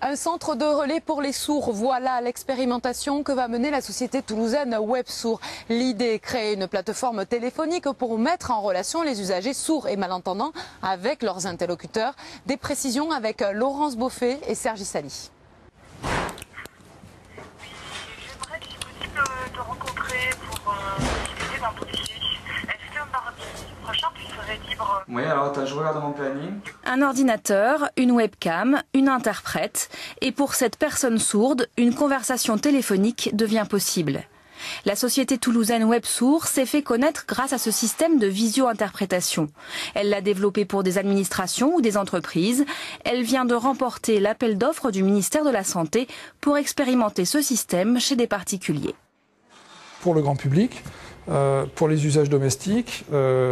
Un centre de relais pour les sourds, voilà l'expérimentation que va mener la société toulousaine WebSourd. L'idée, créer une plateforme téléphonique pour mettre en relation les usagers sourds et malentendants avec leurs interlocuteurs. Des précisions avec Laurence Beaufet et Sergi Sali. J'aimerais, si possible, te rencontrer pour discuter d'un dossier. Est-ce que mardi prochain, tu serais libre? Oui, alors attends, je regarde mon planning. Un ordinateur, une webcam, une interprète. Et pour cette personne sourde, une conversation téléphonique devient possible. La société toulousaine WebSourd s'est fait connaître grâce à ce système de visio-interprétation. Elle l'a développé pour des administrations ou des entreprises. Elle vient de remporter l'appel d'offres du ministère de la Santé pour expérimenter ce système chez des particuliers. Pour le grand public, pour les usages domestiques,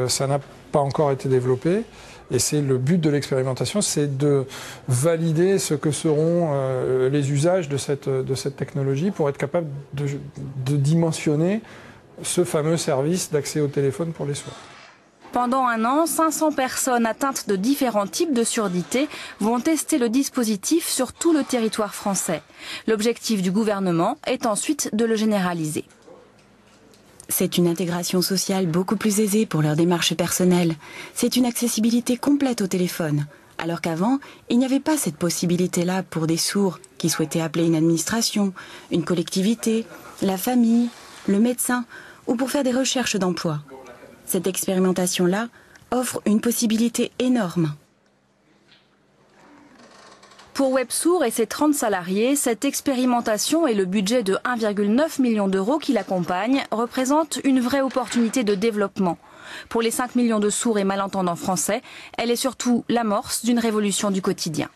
ça n'a pas encore été développé. Et c'est le but de l'expérimentation, c'est de valider ce que seront les usages de cette technologie pour être capable de dimensionner ce fameux service d'accès au téléphone pour les sourds. Pendant un an, 500 personnes atteintes de différents types de surdité vont tester le dispositif sur tout le territoire français. L'objectif du gouvernement est ensuite de le généraliser. C'est une intégration sociale beaucoup plus aisée pour leur démarche personnelle. C'est une accessibilité complète au téléphone. Alors qu'avant, il n'y avait pas cette possibilité-là pour des sourds qui souhaitaient appeler une administration, une collectivité, la famille, le médecin ou pour faire des recherches d'emploi. Cette expérimentation-là offre une possibilité énorme. Pour WebSourd et ses 30 salariés, cette expérimentation et le budget de 1,9 million d'euros qui l'accompagne représentent une vraie opportunité de développement. Pour les 5 millions de sourds et malentendants français, elle est surtout l'amorce d'une révolution du quotidien.